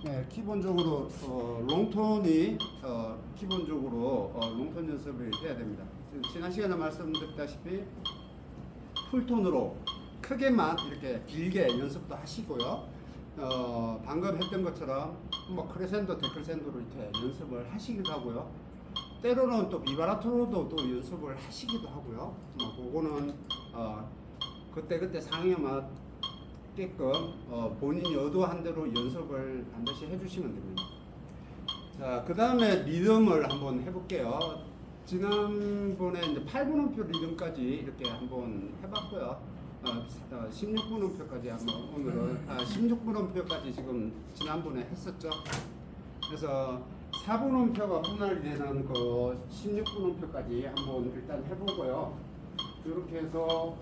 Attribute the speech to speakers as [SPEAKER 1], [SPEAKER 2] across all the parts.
[SPEAKER 1] 네, 기본적으로 롱톤이 기본적으로 롱톤 연습을 해야 됩니다. 지난 시간에 말씀드렸다시피 풀톤으로 크게만 이렇게 길게 연습도 하시고요. 방금 했던 것처럼 뭐 크레센도, 데크레센도로 이렇게 연습을 하시기도 하고요. 때로는 또 비바라토로도 또 연습을 하시기도 하고요. 그거는 그때 상황에 맞게끔 본인이 의도한 대로 연습을 반드시 해주시면 됩니다. 자, 그 다음에 리듬을 한번 해볼게요. 지난번에 이제 8분음표 리듬까지 이렇게 한번 해봤고요. 16분음표까지 한번 오늘은 16분음표까지 지금 지난번에 했었죠. 그래서 4분음표가 분할이 되는 그 16분음표까지 한번 일단 해보고요. 이렇게 해서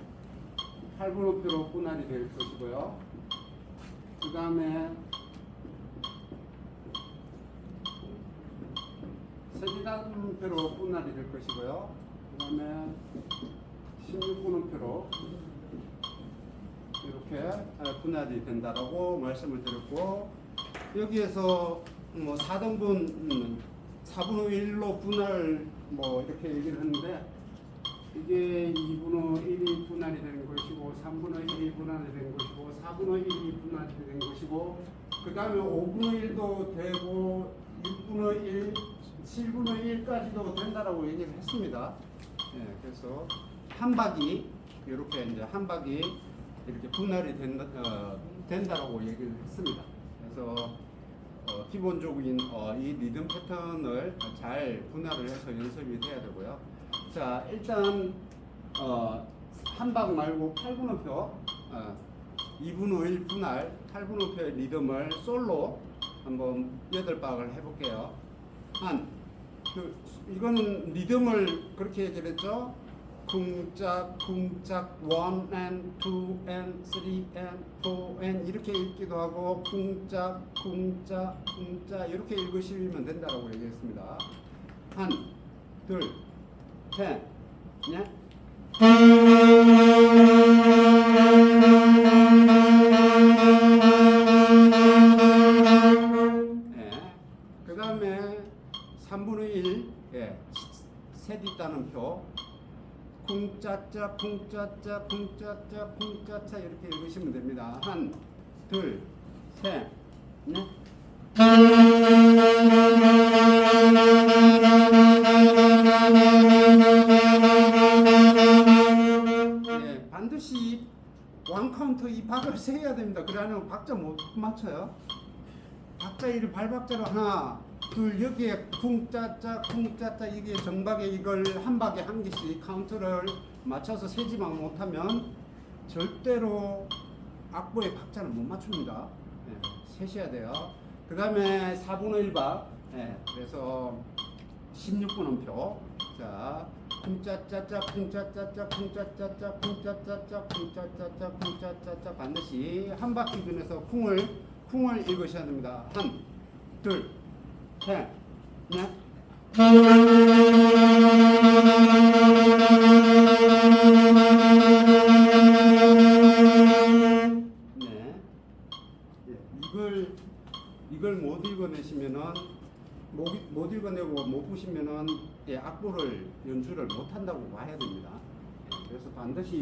[SPEAKER 1] 8분음표로 분할이 될 것이고요. 그 다음에 세기단음표로 분할이 될 것이고요. 그 다음에 16분음표로 이렇게 분할이 된다라고 말씀을 드렸고, 여기에서 뭐 4등분 4분의 1로 분할 뭐 이렇게 얘기를 했는데, 이게 2분의 1이 분할이 되는 것이고, 3분의 1이 분할이 되는 것이고, 4분의 1이 분할이 되는 것이고, 그 다음에 5분의 1도 되고 6분의 1, 7분의 1까지도 된다라고 얘기를 했습니다. 예, 그래서 한 박이 이렇게 이제 한 박이 이렇게 분할이 된다라고 얘기를 했습니다. 그래서 기본적인 이 리듬 패턴을 잘 분할을 해서 연습이 돼야 되고요. 자, 일단 한 박 말고 8분음표 2분의 1 분할 8분음표의 리듬을 솔로 한번 8박을 해볼게요. 이거는 리듬을 그렇게 얘기를 했죠. 쿵짝 쿵짝 1 and 2 and 3 and 4 and 이렇게 읽기도 하고, 쿵짝 쿵짝 쿵짝 이렇게 읽으시면 된다라고 얘기했습니다. 한, 둘, 셋, 넷. 그 다음에 3분의 1, 세뒷단음표 쿵짜짜 쿵짜짜 쿵짜짜 쿵짜짜 이렇게 읽으시면 됩니다. 한, 둘, 셋, 넷. 반드시 원 카운트 이 박을 세야 됩니다. 그래 안 하면 박자 못 맞춰요. 박자 1을 발박자로 하나, 둘, 여기에 쿵짜짜 쿵짜짜 이게 정박에 이걸 한 박에 한 개씩 카운트를 맞춰서 세지만 못하면 절대로 악보의 박자는 못 맞춥니다. 세셔야 돼요. 그 다음에 4분의 1박, 그래서 16분음표. 자, 쿵짜짜짜 쿵짜짜짜 쿵짜짜짜 쿵짜짜짜 쿵짜짜짜 쿵짜짜짜 반드시 한 바퀴 기준에서 쿵을 읽으셔야 됩니다. 한, 둘, 셋, 넷. 이걸 못 읽어내시면은 못 읽어내고 못 보시면은 악보를 연주를 못 한다고 봐야 됩니다. 그래서 반드시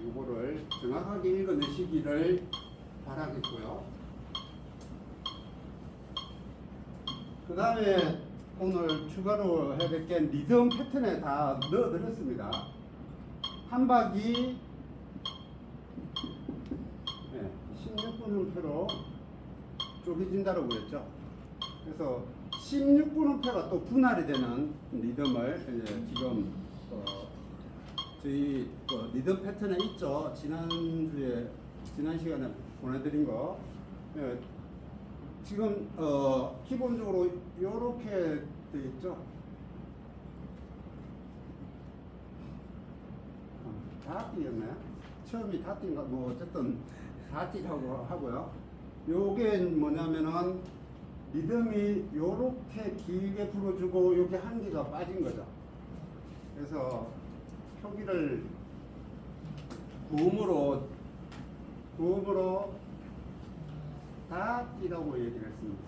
[SPEAKER 1] 이거를 정확하게 읽어내시기를 바라겠고요. 그 다음에 오늘 추가로 해야 될 게 리듬 패턴에 다 넣어드렸습니다. 한 박이 16분음표로 쪼개진다고 그랬죠. 그래서 16분음표가 또 분할이 되는 리듬을 지금 저희 리듬 패턴에 있죠. 지난 시간에 보내드린 거. 지금 기본적으로 이렇게 돼 있죠. 다띠였나요? 처음이 다띠인가 뭐 어쨌든 다띠라고 하고요. 요게 뭐냐면은 리듬이 요렇게 길게 불어주고 여기 한 개가 빠진 거죠. 그래서 표기를 고음으로 다 띠라고 얘기를 했습니다.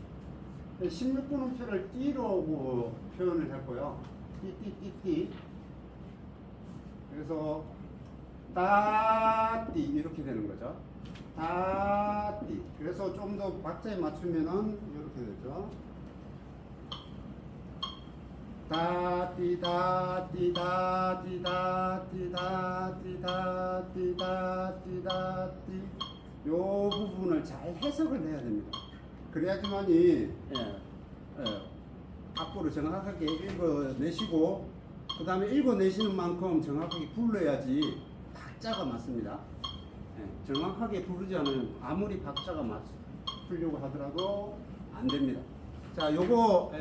[SPEAKER 1] 16분음표를 띠라고 표현을 했고요. 띠. 그래서 따띠 이렇게 되는 거죠. 따띠. 그래서 좀 더 박자에 맞추면은 이렇게 되죠. 따띠다띠다띠다띠다띠다띠다띠다띠 요 부분을 잘 해석을 해야 됩니다. 그래야지만이 악보를 정확하게 읽어내시고 그 다음에 읽어내시는 만큼 정확하게 불러야지 박자가 맞습니다. 정확하게 부르지 않으면 아무리 박자가 맞추려고 하더라도 안 됩니다. 자, 요거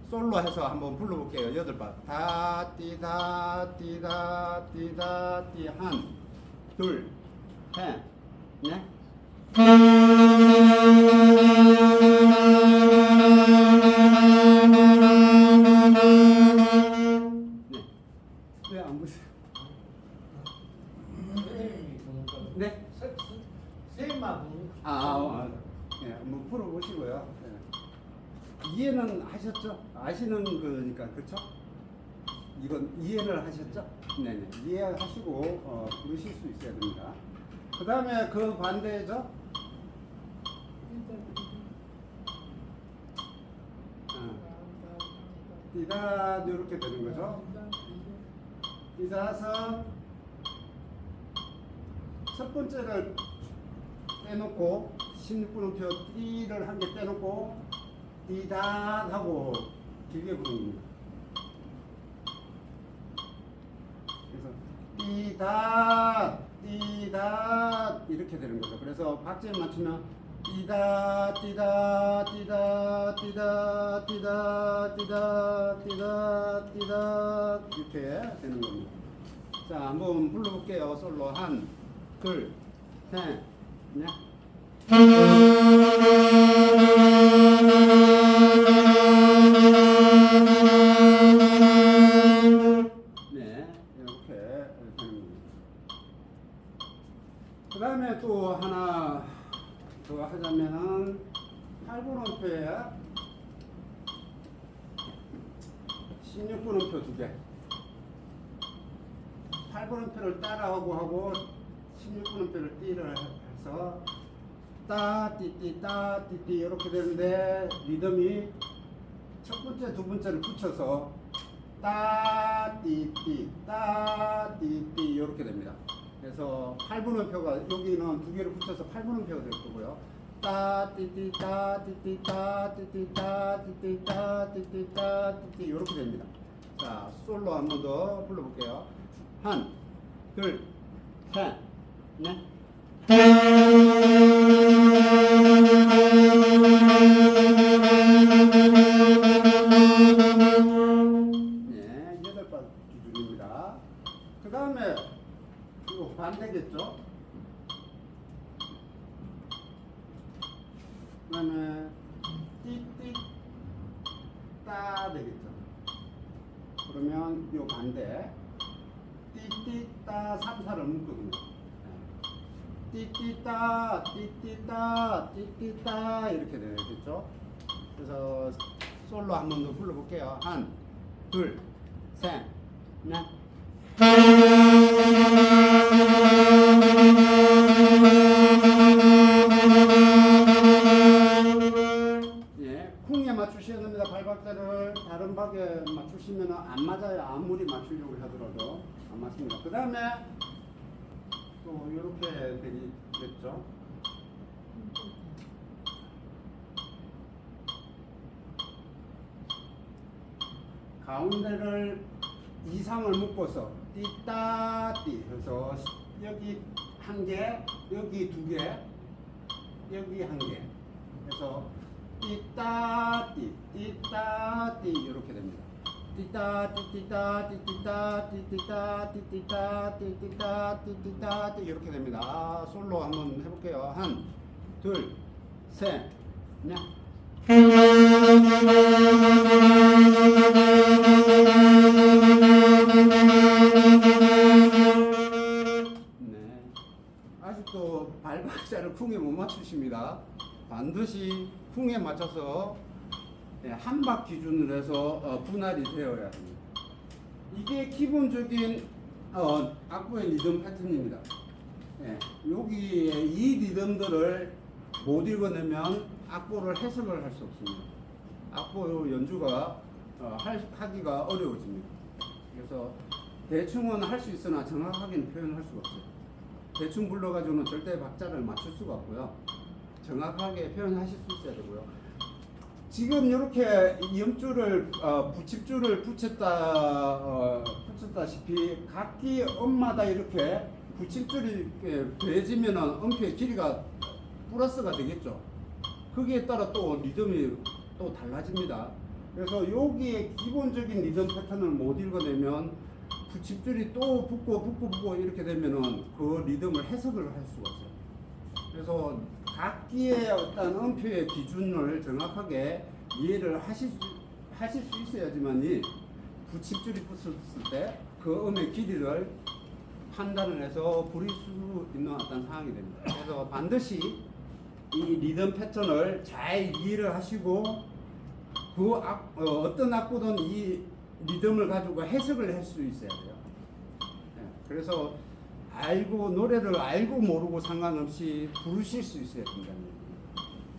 [SPEAKER 1] 솔로 해서 한번 불러볼게요. 8번. 다띠다띠다띠다띠 한, 둘, 셋, 넷. 왜 안 보세요? 네?
[SPEAKER 2] 쌤만
[SPEAKER 1] 예, 한번 풀어보시고요. 예. 이해는 하셨죠? 아시는 거니까 그렇죠? 이건 이해를 하셨죠? 네네. 이해하시고 부르실 수 있어야 됩니다. 그 다음에 그 반대죠? 띠다 이렇게 되는 거죠. 띠다서 첫 번째를 빼놓고 16분음표 띠를 한 개 빼놓고 띠다 하고 길게 부르는 겁니다. 그래서 띠다 이렇게 되는 거죠. 그래서 박자에 맞추면 띠다 이렇게 되는 겁니다. 자, 한번 불러볼게요. 솔로 한, 둘, 셋, 넷. 네, 이렇게 되는 겁니다. 그 다음에 또 하나 더 하자면은 8분음표에 16분음표 두 개. 8분음표를 따라하고 하고 16분음표를 띠를 해서 따띠띠 이렇게 되는데 리듬이 첫 번째 두 번째를 붙여서 따띠띠 이렇게 됩니다. 그래서 8분음표가 여기는 두 개를 붙여서 8분음표가 될 거고요. 따띠띠 이렇게 됩니다. 자, 솔로 한 번 더 불러볼게요. 한, 둘, 셋, 넷. 네, 8번 기준입니다. 그 다음에 이거 반대겠죠? 그 다음에 띠띠 따 되겠죠? 그러면 요 반대 띠띠따 3사를 묶거든요. 띠띠따 이렇게 되겠죠? 그래서 솔로 한 번 더 불러볼게요. 한, 둘, 셋, 넷. 예, 쿵에 맞추셔야 됩니다. 발박자를 다른 박에 맞추시면 안 맞아요. 아무리 맞추려고 하더라도 안 맞습니다. 그 다음에 또 이렇게 되겠죠. 가운데를 이상을 묶어서 띠따띠 해서 여기 한 개, 여기 두 개, 여기 한 개 해서 띠따띠 이렇게 됩니다. 띠따띠 이렇게 됩니다. 솔로 한번 해볼게요. 한, 둘, 셋, 넷. 네. 아직도 발박자를 박자를 쿵에 못 맞추십니다. 반드시 쿵에 맞춰서 한 박 기준으로 해서 분할이 되어야 합니다. 이게 기본적인 악보의 리듬 패턴입니다. 여기에 이 리듬들을 못 읽어내면 악보를 해석을 할 수 없습니다. 악보 연주가 하기가 어려워집니다. 그래서 대충은 할 수 있으나 정확하게는 표현할 수가 없어요. 대충 불러가지고는 절대 박자를 맞출 수가 없고요. 정확하게 표현하실 수 있어야 되고요. 지금 이렇게 염줄을 붙임줄을 붙였다시피 각기 음마다 이렇게 붙임줄이 더해지면은 음표의 길이가 플러스가 되겠죠. 거기에 따라 또 리듬이 또 달라집니다. 그래서 여기에 기본적인 리듬 패턴을 못 읽어내면 붙임줄이 또 붙고 이렇게 되면은 그 리듬을 해석을 할 수가 없어요. 그래서 각기의 어떤 음표의 기준을 정확하게 이해를 하실 수 있어야지만이 붙임줄이 붙었을 때 그 음의 길이를 판단을 해서 부릴 수 있는 어떤 상황이 됩니다. 그래서 반드시 이 리듬 패턴을 잘 이해를 하시고 어떤 악보든 이 리듬을 가지고 해석을 할 수 있어야 돼요. 그래서 노래를 알고 모르고 상관없이 부르실 수 있어야 된다는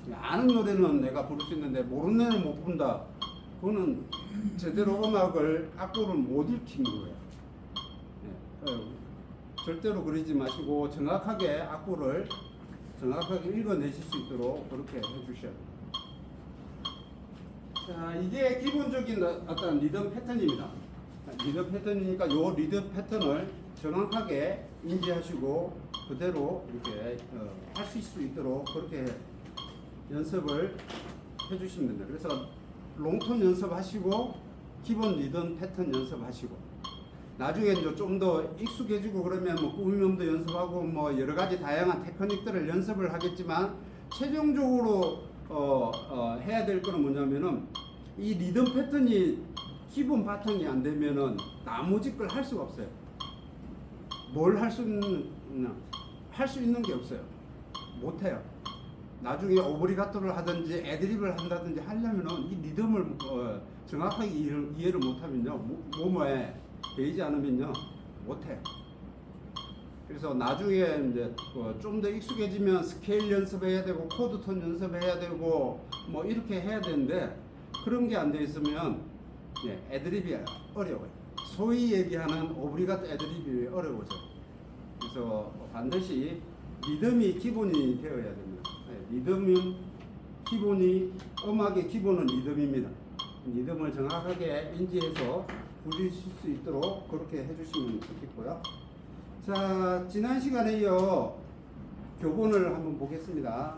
[SPEAKER 1] 얘기예요. 아는 노래는 내가 부를 수 있는데 모르는 노래는 못 부른다. 그거는 제대로 악보를 못 익힌 거예요. 절대로 그러지 마시고 정확하게 악보를 정확하게 읽어내실 수 있도록 그렇게 해주셔야 돼요. 자, 이게 기본적인 어떤 리듬 패턴입니다. 리듬 패턴이니까 이 리듬 패턴을 정확하게 인지하시고 그대로 이렇게 하실 수 있도록 그렇게 연습을 해주시면 됩니다. 그래서 롱톤 연습하시고 기본 리듬 패턴 연습하시고 나중에 이제 좀 더 익숙해지고 그러면 뭐 꾸밈음도 연습하고 뭐 여러 가지 다양한 테크닉들을 연습을 하겠지만 최종적으로 해야 될 거는 뭐냐면은 이 리듬 패턴이 기본 바탕이 안 되면은 나머지 걸 할 수가 없어요. 뭘 할 수 있는 게 없어요. 못 해요. 나중에 오브리가토를 하든지 애드립을 한다든지 하려면은 이 리듬을 정확하게 이해를 못 하면요. 몸에 배이지 않으면요. 못 해요. 그래서 나중에 이제 좀 더 익숙해지면 스케일 연습해야 되고 코드 톤 연습해야 되고 뭐 이렇게 해야 되는데 그런 게 안 돼 있으면 애드립이 어려워요. 소위 얘기하는 오브리가토 애드립이 어려워져요. 그래서 반드시 리듬이 기본이 되어야 됩니다. 리듬은 기본이 음악의 기본은 리듬입니다. 리듬을 정확하게 인지해서 부르실 수 있도록 그렇게 해주시면 좋겠고요. 자, 지난 시간에 이어 교본을 한번 보겠습니다.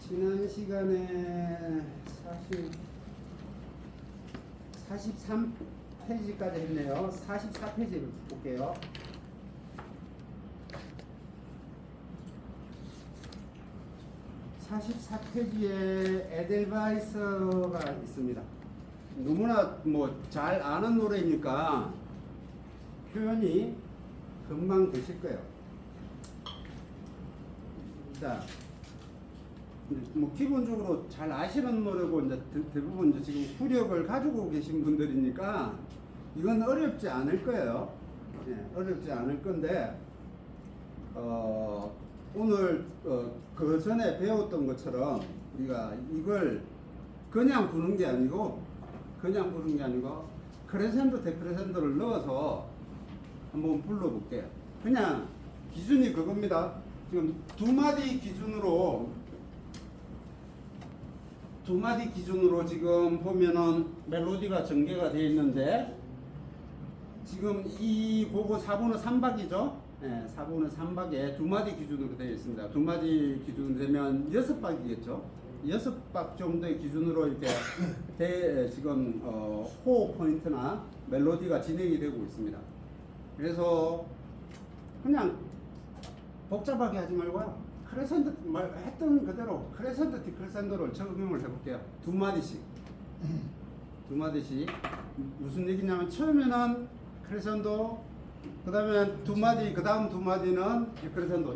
[SPEAKER 1] 지난 시간에 43페이지까지 했네요. 44페이지를 볼게요. 44페이지에 에델바이서가 있습니다. 너무나 잘 아는 노래니까 표현이 금방 되실 거예요. 자, 기본적으로 잘 아시는 노래고 이제 대부분 이제 지금 후력을 가지고 계신 분들이니까 이건 어렵지 않을 거예요. 어렵지 않을 건데 오늘 그 전에 배웠던 것처럼 우리가 이걸 그냥 부는 게 아니고 크레센도 데크레센도를 넣어서 한번 불러볼게요. 그냥 기준이 그겁니다. 지금 두 마디 기준으로 지금 보면은 멜로디가 전개가 되어 있는데 지금 이 곡은 4분의 3박이죠. 4분의 3박에 두 마디 기준으로 되어 있습니다. 두 마디 기준 되면 6박이겠죠. 6박 정도의 기준으로 이렇게 지금 호흡 포인트나 멜로디가 진행이 되고 있습니다. 그래서 그냥 복잡하게 하지 말고요. 크레센도 했던 그대로 크레센도 디크레센도를 적용을 해볼게요. 두 마디씩 무슨 얘기냐면 처음에는 크레센도 그 다음에 두 마디, 그 다음 두 마디는 데크레센도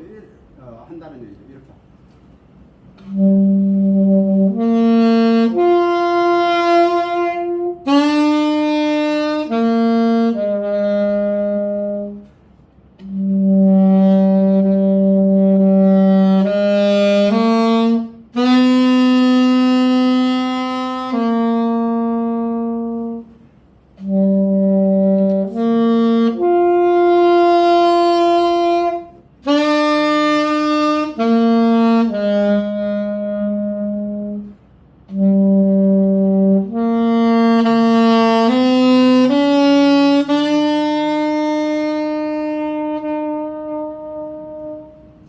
[SPEAKER 1] 한다는 얘기죠. 이렇게.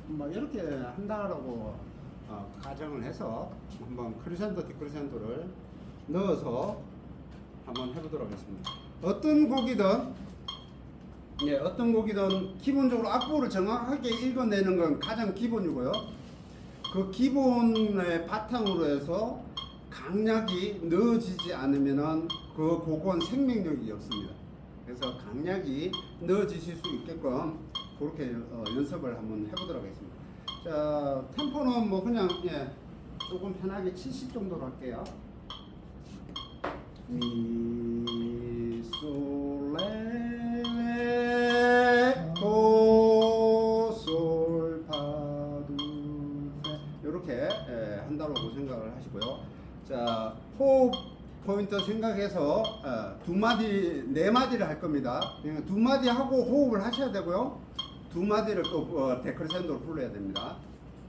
[SPEAKER 1] 뭐 이렇게 한다라고 가정을 해서 한번 크리센도 디크리센도를 넣어서 한번 해보도록 하겠습니다. 어떤 곡이든 기본적으로 악보를 정확하게 읽어내는 건 가장 기본이고요. 그 기본의 바탕으로 해서 강약이 넣어지지 않으면은 그 곡은 생명력이 없습니다. 그래서 강약이 넣어지실 수 있게끔 그렇게 연습을 한번 해보도록 하겠습니다. 자, 템포는 뭐 그냥 조금 편하게 70 정도로 할게요. 미, 솔, 레, 도, 솔, 파, 도, 세 이렇게 한다고 생각을 하시고요. 자, 호흡 포인트 생각해서 두 마디, 네 마디를 할 겁니다. 두 마디 하고 호흡을 하셔야 되고요. 두 마디를 또 데크레센도로 불러야 됩니다.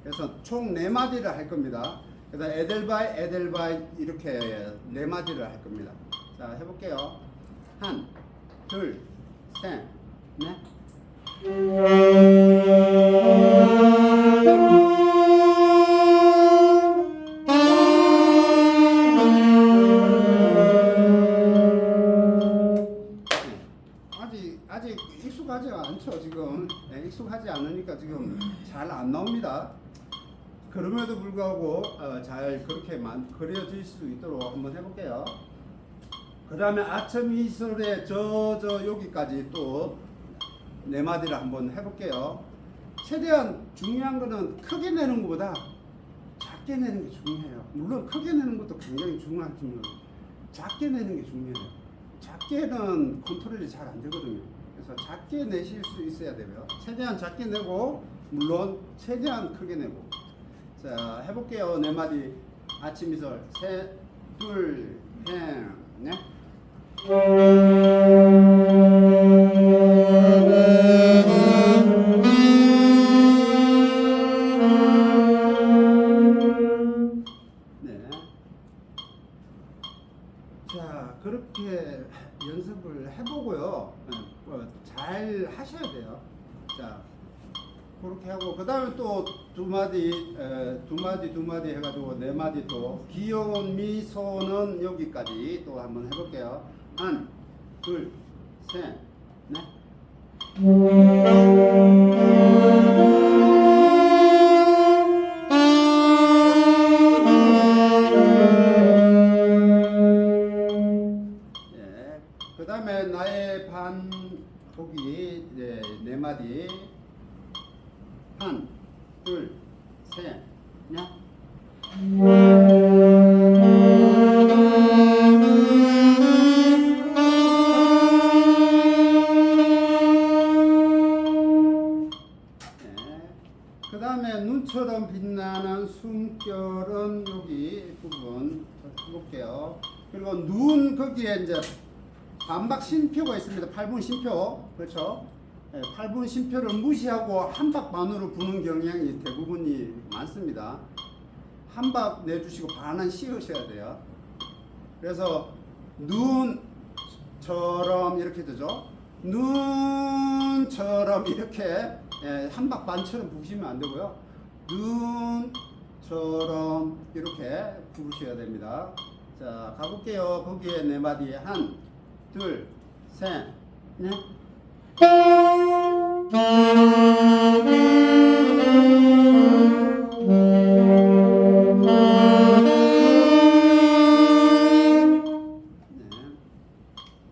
[SPEAKER 1] 그래서 총 네 마디를 할 겁니다. 그다음 에델바이 이렇게 네 마디를 할 겁니다. 자, 해볼게요. 한, 둘, 셋, 넷. 아직 익숙하지 않죠 지금. 익숙하지 않으니까 지금 잘 안 나옵니다. 그럼에도 불구하고 잘 그렇게 그려질 수 있도록 한번 해볼게요. 그 다음에 아첨 이설의 저 여기까지 또 네 마디를 한번 해볼게요. 최대한 중요한 거는 크게 내는 것보다 작게 내는 게 중요해요. 물론 크게 내는 것도 굉장히 중요하지만 작게 내는 게 중요해요. 작게는 컨트롤이 잘 안 되거든요. 그래서 작게 내실 수 있어야 되고요. 최대한 작게 내고 물론 최대한 크게 내고. 자, 해볼게요. 네 마디. 아침 이설 셋, 둘, 셋, 넷. 네. 자, 그렇게 연습을 해보고요. 잘 하셔야 돼요. 자, 그렇게 하고 그 다음에 또 두 마디 해가지고 네 마디 또 귀여운 미소는 여기까지 또 한번 해볼게요. 한, 둘, 셋, 넷. 그 다음에 나의 반 보기 네 마디. 한, 둘, 셋, 넷. 그 다음에 눈처럼 빛나는 숨결은 여기 부분 해볼게요. 그리고 눈 거기에 이제 반박 쉼표가 있습니다. 8분 쉼표. 그렇죠? 8분 쉼표를 무시하고 한 박 반으로 부는 경향이 대부분이 많습니다. 한 박 내주시고 반은 씌우셔야 돼요. 그래서 눈처럼 이렇게 되죠. 눈처럼 이렇게 한 박 반처럼 부시면 안 되고요. 눈처럼 이렇게 부르셔야 됩니다. 자, 가볼게요. 거기에 네 마디. 한, 둘, 셋, 넷.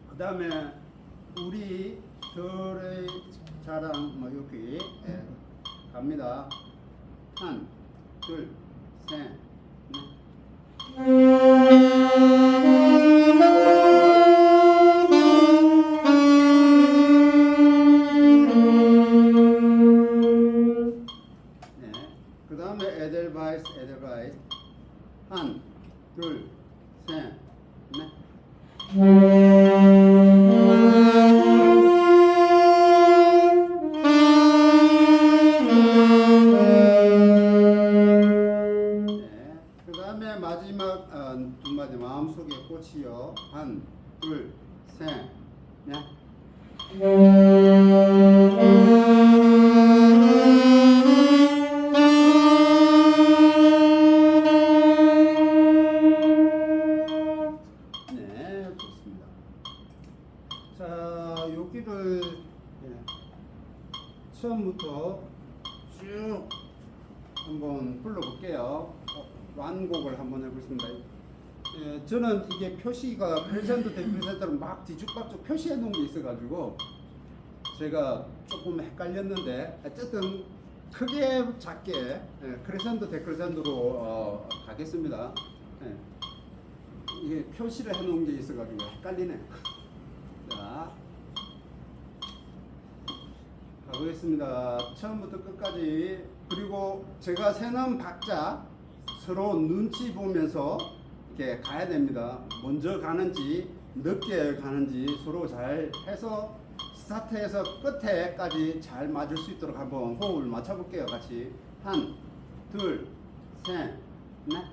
[SPEAKER 1] 그 다음에 우리들의 한, 둘, 셋, 넷. 네. 그 다음에 에델바이스, 에델바이스. 한, 둘, 셋, 넷. 그 다음에 마지막 두 마디 마음속에 꽃이요. 한, 둘, 셋, 넷. 네, 좋습니다. 자, 여기를 처음부터 쭉 한번 불러볼게요. 완곡을 한번 해보겠습니다. 저는 이게 표시가 크레센도 데크레센도를 막 뒤죽박죽 표시해 놓은 게 있어가지고 제가 조금 헷갈렸는데 어쨌든 크게 작게 크레센도 데크레센도로 가겠습니다. 이게 표시를 해 놓은 게 있어가지고 헷갈리네. 자, 가보겠습니다. 처음부터 끝까지. 그리고 제가 세는 박자 서로 눈치 보면서 이렇게 가야 됩니다. 먼저 가는지 늦게 가는지 서로 잘 해서 스타트에서 끝에까지 잘 맞을 수 있도록 한번 호흡을 맞춰볼게요. 같이 한, 둘, 셋, 넷.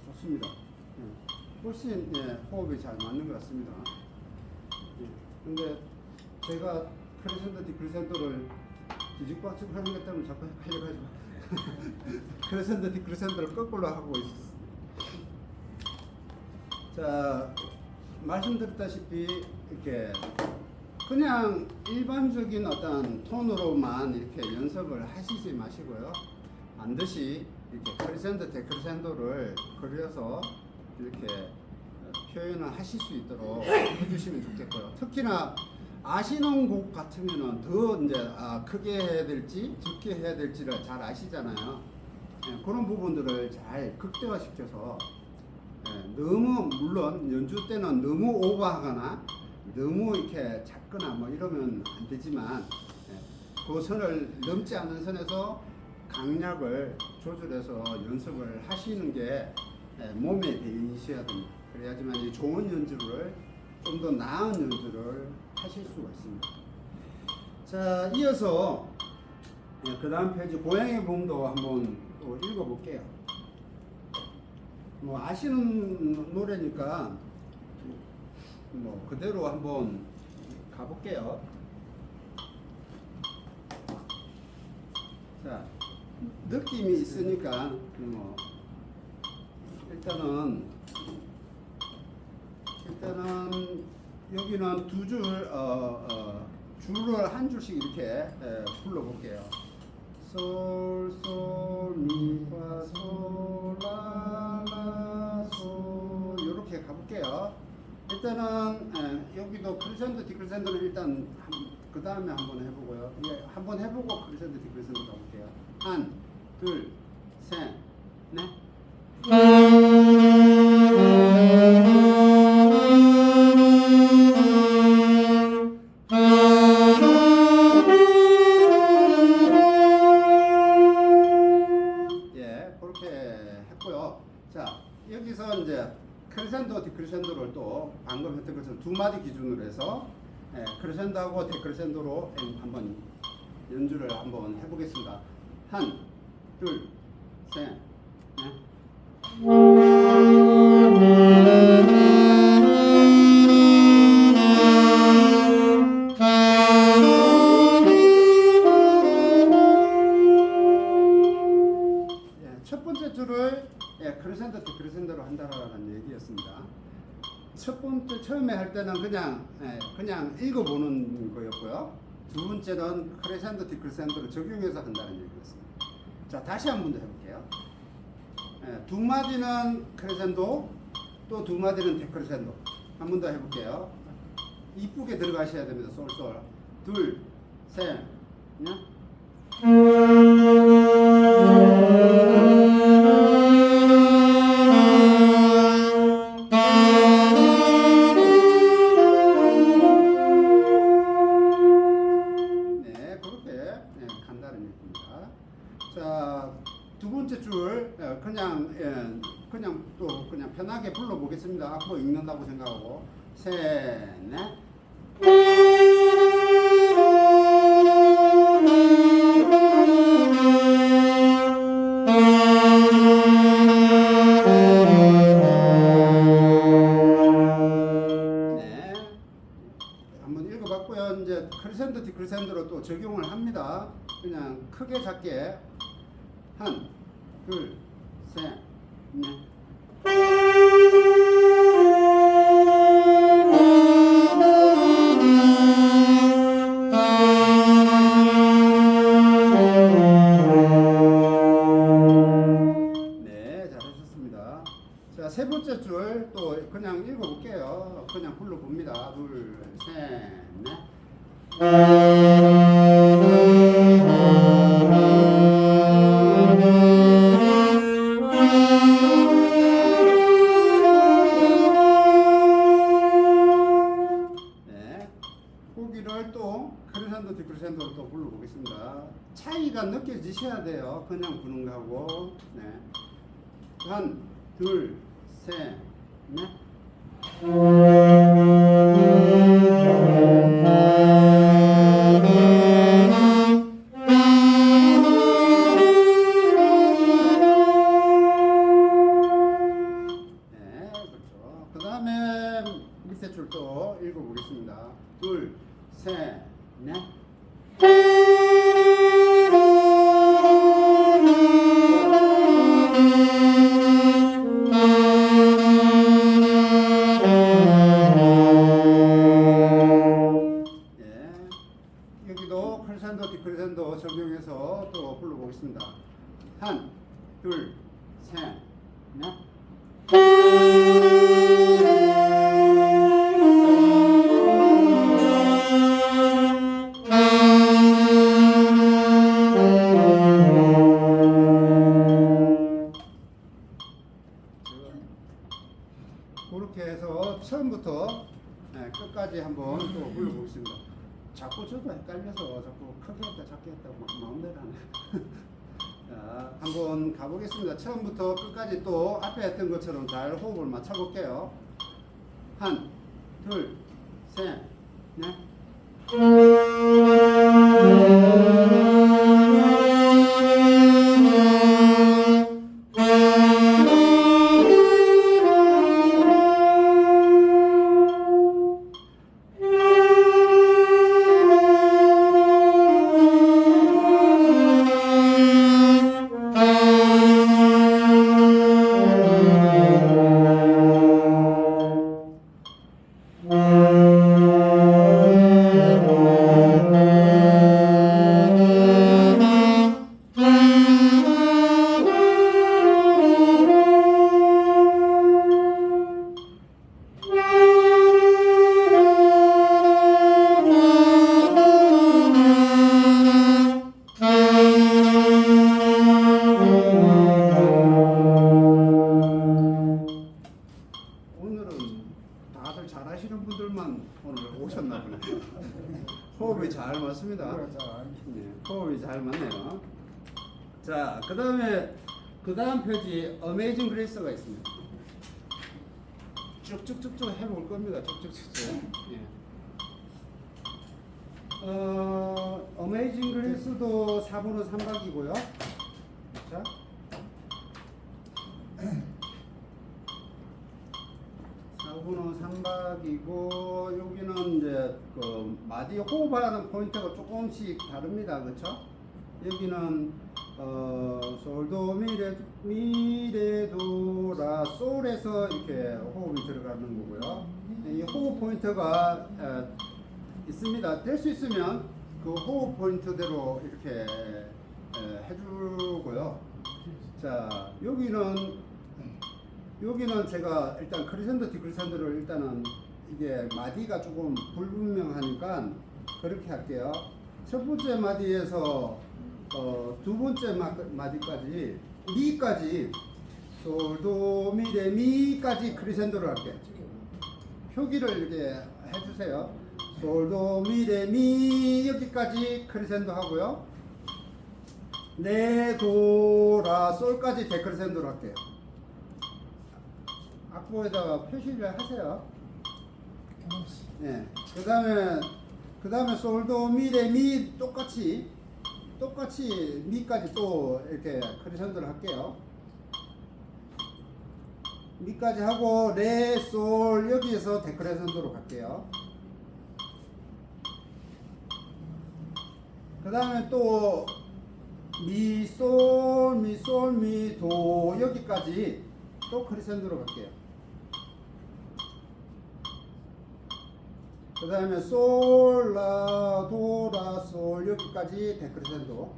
[SPEAKER 1] 좋습니다. 훨씬 호흡이 잘 맞는 것 같습니다. 근데 제가 크레센도 디크레센도를 뒤죽박죽 하는 것 때문에 자꾸 헷갈려가지고 크레센도 디크레센도를 거꾸로 하고 있었어요. 자, 말씀드렸다시피 이렇게 그냥 일반적인 어떤 톤으로만 이렇게 연습을 하시지 마시고요. 반드시 이렇게 크레센도 데크레센도를 그려서 이렇게 표현을 하실 수 있도록 해주시면 좋겠고요. 특히나 아시는 곡 같으면은 더 이제 크게 해야 될지 적게 해야 될지를 잘 아시잖아요. 그런 부분들을 잘 극대화시켜서 너무 물론 연주 때는 너무 오버하거나 너무 이렇게 작거나 뭐 이러면 안 되지만 그 선을 넘지 않는 선에서 강약을 조절해서 연습을 하시는 게 몸에 배이셔야 됩니다. 그래야지만 이 좋은 연주를 좀 더 나은 연주를 하실 수가 있습니다. 자, 이어서 그 다음 페이지 고양이 봄도 한번 또 읽어볼게요. 뭐 아시는 노래니까 뭐 그대로 한번 가볼게요. 자, 느낌이 있으니까 뭐 일단은 여기는 두 줄 줄을 한 줄씩 이렇게 불러볼게요. 솔, 솔, 미, 파, 솔, 라, 라, 솔 이렇게 가볼게요. 일단은 여기도 크리센도 디크리센도를 일단 그 다음에 한번 해보고요. 예, 한번 해보고 크리센도 디크리센도 가볼게요. 한, 둘, 셋, 넷. 예, 그렇게 했고요. 자, 여기서 이제 크레센도, 디크레센도를 또 방금 했던 것처럼 두 마디 기준으로 해서 크레센도하고 데크레센도로 한번 연주를 한번 해보겠습니다. 한, 둘, 셋, 넷. 첫 번째 줄을 크레센도, 디크레센도로 한다라는 얘기였습니다. 첫 번째 처음에 할 때는 그냥 읽어보는 거였고요. 두 번째는 크레센도, 디크레센도를 적용해서 한다는 얘기였습니다. 자, 다시 한 번 더 해볼게요. 두 마디는 크레센도, 또 두 마디는 데크레센도. 한 번 더 해볼게요. 이쁘게 들어가셔야 됩니다. 솔솔. 둘, 셋, 넷. 자, 두 번째 줄 그냥 편하게 불러보겠습니다. 앞으로 읽는다고 생각하고 셋, 넷. 네, 한번 읽어봤고요. 이제 크레센도, 디크레센도로 또 적용을 합니다. 그냥 크게 작게 한, 둘, 셋, 넷. 네, 잘하셨습니다. 자, 세 번째 줄 또 그냥 읽어볼게요. 그냥 불러봅니다. 둘, 셋, 넷. 고기를 또 크레센도, 디크레센도로 또 불러보겠습니다. 차이가 느껴지셔야 돼요. 그냥 부는 거하고. 네. 한, 둘, 셋, 넷. 네, 그렇죠. 그 다음에 밑에 줄도 읽어보겠습니다. 둘, 셋, 넷. 예, 여기도 크레센도, 디크레센도 적용해서 또 불러보겠습니다. 한, 둘, 셋, 넷. 그렇게 해서 처음부터 끝까지 한번 또 불러보겠습니다. 자꾸 저도 헷갈려서 자꾸 크게 했다 작게 했다 마음대로 하네. 자, 한번 가보겠습니다. 처음부터 끝까지 또 앞에 했던 것처럼 잘 호흡을 맞춰볼게요. 한, 둘, 셋, 넷. 다들 잘하시는 분들만 오늘 오셨나 보네. 호흡이 잘 맞습니다. 네, 호흡이 잘 맞네요. 자, 그 다음 표지 어메이징 그레이스가 있습니다. 쭉쭉쭉쭉 해볼 겁니다. 쭉쭉쭉쭉. 예. 어메이징 그레이스도 4분의 3박이고요. 자. 4분의 3박이고 여기는 이제 그 마디 호흡하는 포인트가 조금씩 다릅니다. 그렇죠? 여기는 솔도 미레도라 솔에서 이렇게 호흡이 들어가는 거고요. 이 호흡 포인트가 있습니다. 될 수 있으면 그 호흡 포인트대로 이렇게 해주고요. 자, 여기는 제가 일단 크리센도 디크리센도를 일단은 이게 마디가 조금 불분명하니까 그렇게 할게요. 첫 번째 마디에서 두 번째 마디까지 미까지 솔도 미레 미까지 크리센도를 할게요. 표기를 이렇게 해주세요. 솔도 미레 미 여기까지 크리센도 하고요. 레도라 솔까지 데크리센도를 할게요. 악보에다가 표시를 하세요. 네. 그 다음에 솔도 미레 미 똑같이 미까지 또 이렇게 크리센도를 할게요. 미까지 하고 레 솔 여기에서 데크리센도로 갈게요. 그 다음에 또 미 솔 미 도 여기까지 또 크리센도로 갈게요. 그 다음에 솔, 라, 도, 라, 솔 여기까지 데크리센도.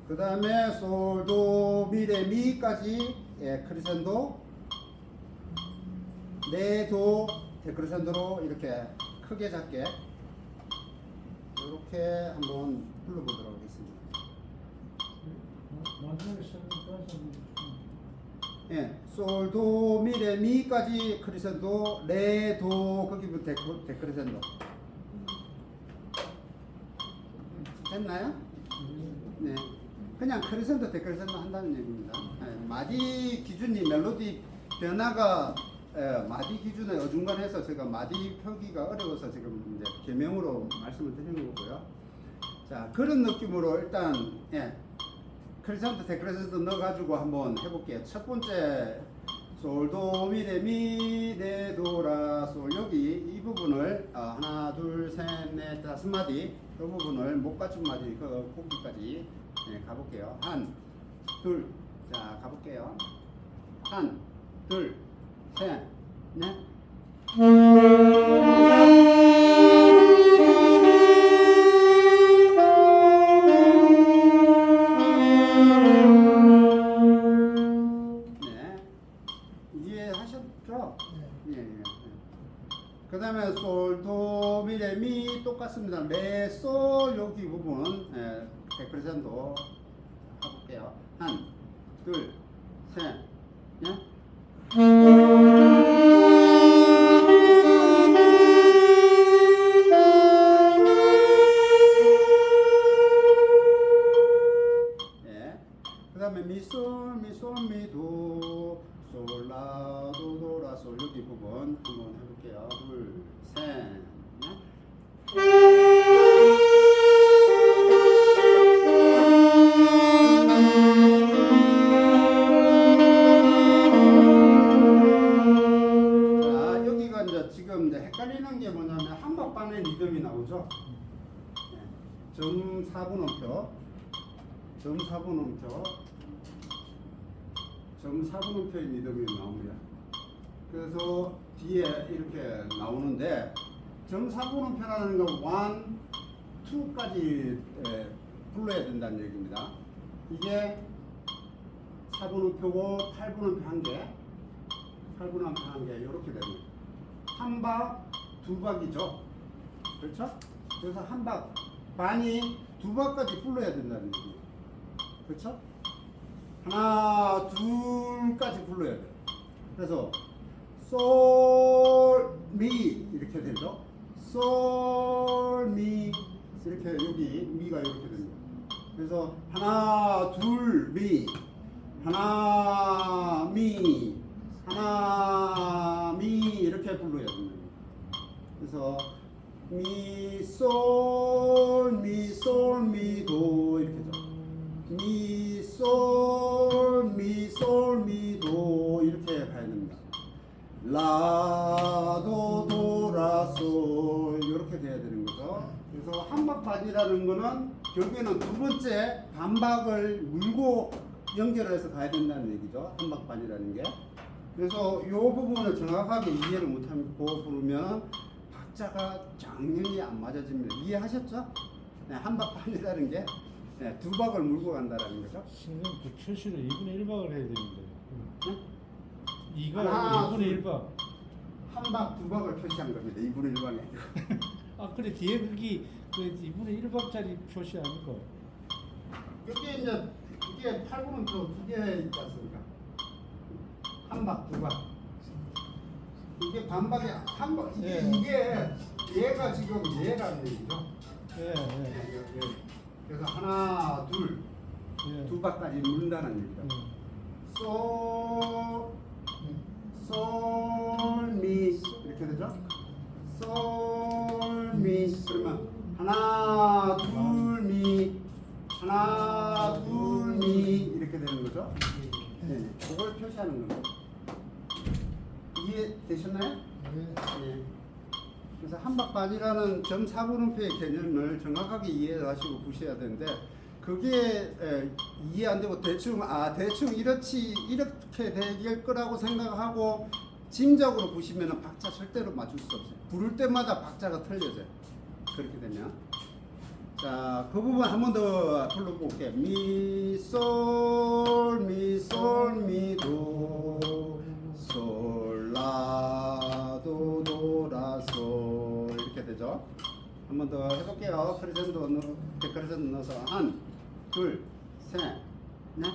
[SPEAKER 1] 그 다음에 솔, 도, 미, 레, 미까지 크리센도. 레, 도, 데크리센도로 이렇게 크게 작게 이렇게 한번 불러보도록 하겠습니다. 예, 솔, 도, 미, 레, 미까지 크리센도, 레, 도, 거기부터 데크리센도. 됐나요? 네. 그냥 크리센도, 데크리센도 한다는 얘기입니다. 예, 마디 기준이 멜로디 변화가 마디 기준에 어중간해서 제가 마디 표기가 어려워서 지금 이제 개명으로 말씀을 드리는 거고요. 자, 그런 느낌으로 일단 크리센도 데크리센도 넣어가지고 한번 해볼게요. 첫 번째 솔도 미레 미레 도라 솔 여기 이 부분을 하나 둘 셋 넷 다섯 마디 이 부분을 못 갖춘 마디 그 고기까지 가볼게요. 한 둘 자 가볼게요. 한 둘 셋 넷 그 다음에 솔, 도, 미, 레, 미 똑같습니다. 레, 솔 여기 부분 데크리센도 해볼게요. 한, 둘, 셋, 넷. 그 다음에 미, 솔, 미, 도, 솔, 라, 도, 도, 라, 솔 여기 부분 한번 해볼게요. 둘, 셋, 넷. 자, 여기가 이제 지금 이제 헷갈리는 게 뭐냐면 한박반의 리듬이 나오죠. 점 4분음표. 점 4분음표의 리듬이 나옵니다. 그래서 뒤에 이렇게 나오는데 점 4분음표라는 건 1, 2까지 불러야 된다는 얘기입니다. 이게 4분음표고 8분음표 한 개, 8분음표 한 개 이렇게 됩니다. 한 박, 두 박이죠. 그렇죠? 그래서 한 박 반이 두 박까지 불러야 된다는 얘기예요. 그렇죠? 하나, 둘까지 불러야 돼요. 그래서 솔, 미 이렇게 되죠. 솔, 미 이렇게 여기 미가 이렇게 됩니다. 그래서 하나, 둘, 미, 하나, 미, 하나, 미 이렇게 불러야 됩니다. 그래서 미, 솔, 미, 솔, 미, 도 이렇게죠. 미, 솔, 미, 솔, 미, 도 이렇게 가야 됩니다. 라, 도, 도, 라, 솔 이렇게 돼야 되는 거죠. 그래서 한박반이라는 거는 결국에는 두 번째 반박을 물고 연결해서 가야 된다는 얘기죠. 한박반이라는 게. 그래서 이 부분을 정확하게 이해를 못하고 부르면 박자가 당연히 안 맞아집니다. 이해하셨죠? 네, 한박반이라는 게 네, 두 박을 물고 간다는 거죠.
[SPEAKER 3] 선생님 그 표시를 2분의 1박을 해야 되는데
[SPEAKER 1] 응?
[SPEAKER 3] 이거
[SPEAKER 1] 하나,
[SPEAKER 3] 2분의 1박
[SPEAKER 1] 한 박, 두 박을 표시한 겁니다. 2분의 1박이 아니고.
[SPEAKER 3] 아 그래 뒤에 그게 그 2분의 1박짜리 표시 아닐까?
[SPEAKER 1] 여기 이제 이게 8분은 또 두 개 있지 않습니까? 한 박, 두 박. 이게 반박이 한 박. 이게 얘가 지금 얘라는 얘기죠.
[SPEAKER 3] 예, 예.
[SPEAKER 1] 그래서 하나, 둘,
[SPEAKER 3] 예.
[SPEAKER 1] 두 박까지 물는다는 얘기죠. 솔, 미 이렇게 되죠? 솔, 미 그러면 하나, 둘, 미 하나, 둘, 미 이렇게 되는 거죠? 네, 그걸 표시하는 거죠. 이해되셨나요? 네. 그래서 한박반이라는 점 4분음표의 개념을 정확하게 이해하시고 보셔야 되는데 그게 이해 안 되고 대충 이렇게 될 거라고 생각하고 짐작으로 보시면 박자 절대로 맞출 수 없어요. 부를 때마다 박자가 틀려져요. 그렇게 되면 자, 그 부분 한 번 더 불러볼게요. 미, 솔, 미, 솔, 미, 도, 솔, 라, 도, 도, 라, 솔 이렇게 되죠. 한 번 더 해볼게요. 크레센도 넣어서 한, 둘, 셋, 넷.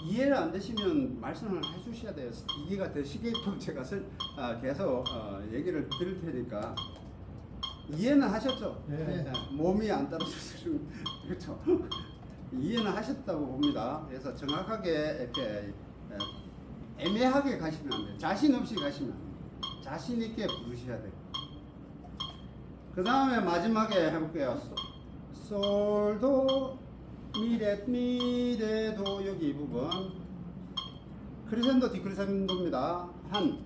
[SPEAKER 1] 이해를 안 되시면 말씀을 해주셔야 돼요. 이해가 되시게끔 제가 계속 얘기를 드릴 테니까 이해는 하셨죠?
[SPEAKER 3] 네.
[SPEAKER 1] 몸이 안 따라줘서 좀 그렇죠. 이해는 하셨다고 봅니다. 그래서 정확하게 이렇게 애매하게 가시면 안 돼요. 자신 없이 가시면 안 돼요. 자신 있게 부르셔야 돼요. 그 다음에 마지막에 해볼게요. 솔도 미레도 여기 이 부분 크리센도 디크리센도입니다. 한,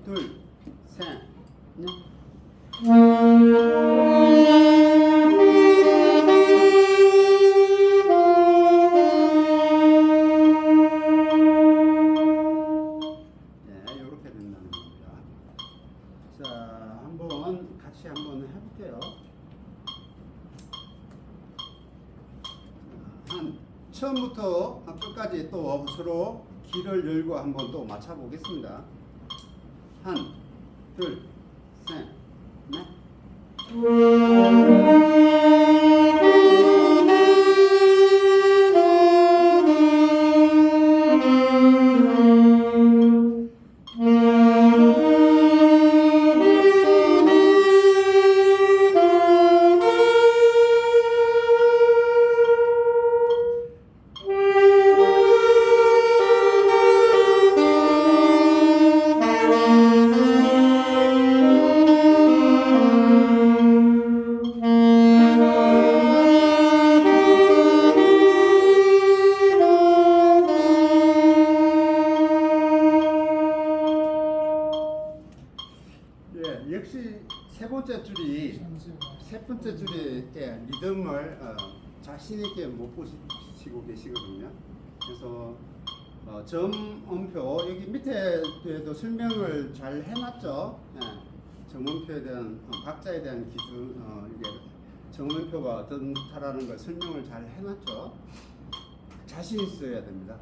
[SPEAKER 1] 둘, 셋, 넷. 네, 이렇게 된다는 겁니다. 자, 같이 한번 해볼게요. 처음부터 끝까지 또 서로 귀를 열고 한번 또 맞춰보겠습니다. 한, 둘, 셋, 넷. 역시 세 번째 줄이 리듬을 자신 있게 못 보시고 계시거든요. 그래서 점음표 여기 밑에도 설명을 잘 해놨죠. 점음표에 대한 박자에 대한 기준 이게 점음표가 어떻다라는 걸 설명을 잘 해놨죠. 자신 있어야 됩니다.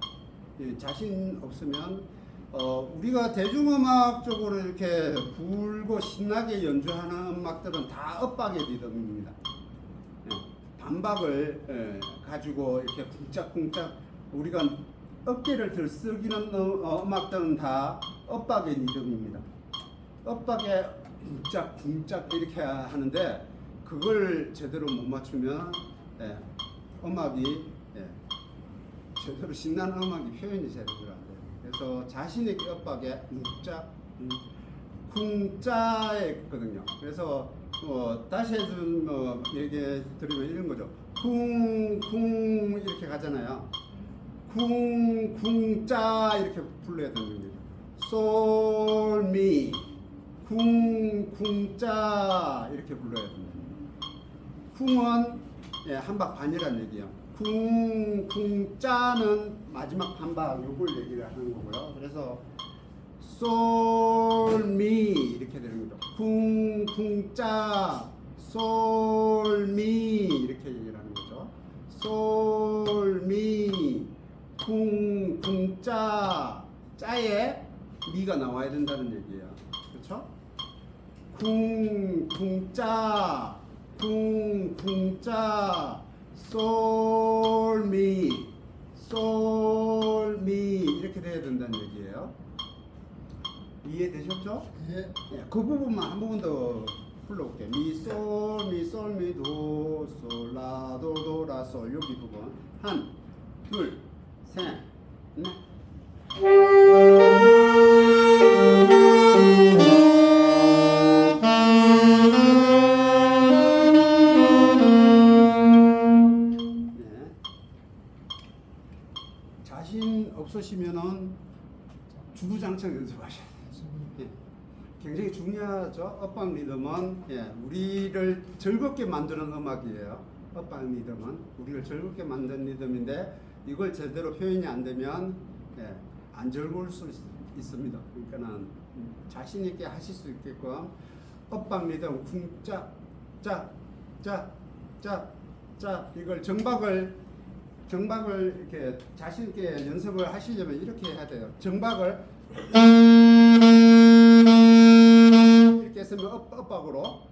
[SPEAKER 1] 자신 없으면 우리가 대중음악적으로 이렇게 불고 신나게 연주하는 음악들은 다 엇박의 리듬입니다. 반박을 가지고 이렇게 쿵짝쿵짝 우리가 어깨를 들썩이는 음악들은 다 엇박의 리듬입니다. 엇박에 쿵짝쿵짝 이렇게 하는데 그걸 제대로 못 맞추면 음악이 제대로 신나는 음악이 표현이 제대로 안 돼요. 그래서 자신의 엇박에 쿵짜에 있거든요. 그래서 다시 해서 얘기해 드리면 이런 거죠. 쿵쿵 이렇게 가잖아요. 쿵쿵짜 이렇게 불러야 되는 거죠. 솔미 쿵쿵짜 이렇게 불러야 됩니다. 쿵은 한박 반이라는 얘기예요. 쿵쿵짜는 마지막 한박 요걸 얘기를 하는 거고요. 그래서 솔미 이렇게 되는 거죠. 쿵쿵짜 솔미 이렇게 얘기를 하는 거죠. 솔미 쿵쿵짜 짜에 미가 나와야 된다는 얘기예요. 그렇죠? 쿵쿵짜 쿵쿵짜 솔미 솔미 이렇게 돼야 된다는 얘기예요. 이해되셨죠?
[SPEAKER 2] 예.
[SPEAKER 1] 그 부분만 한 부분 더 불러볼게요. 미솔미솔미도솔라도도라솔 여기 부분 한, 둘, 셋, 넷. 자신 없으시면은 주구장창 연습하셔야 돼요. 굉장히 중요하죠. 엇박 리듬은 우리를 즐겁게 만드는 음악이에요. 엇박 리듬은 우리를 즐겁게 만드는 리듬인데 이걸 제대로 표현이 안 되면 안 즐거울 수 있습니다. 그러니까는 자신 있게 하실 수 있게끔 엇박 리듬 쿵짝짝짝짝 이걸 정박을 이렇게 자신 있게 연습을 하시려면 이렇게 해야 돼요. 정박을 이렇게 했으면 엇박으로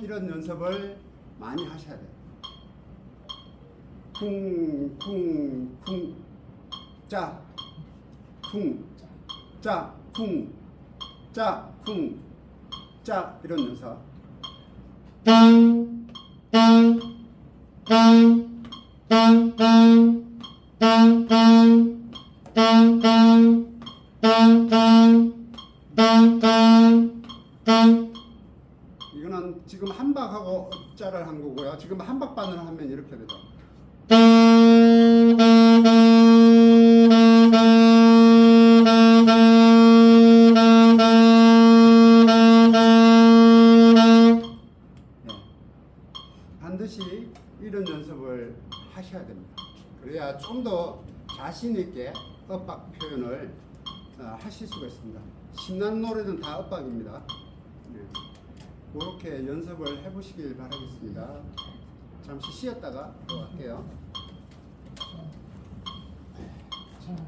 [SPEAKER 1] 이런 연습을 많이 하셔야 돼요. 쿵쿵쿵 짜 쿵 짜 쿵 짜 쿵 짜 이런 연습. 이거는 지금 한박하고 짜를 한 거고요. 지금 한박반을 하면 이렇게 되죠. 반드시 이런 연습을 하셔야 됩니다. 그래야 좀 더 자신 있게 엇박 표현을 하실 수가 있습니다. 신나는 노래는 다 엇박입니다. 그렇게 연습을 해보시길 바라겠습니다. 잠시 쉬었다가 또 할게요.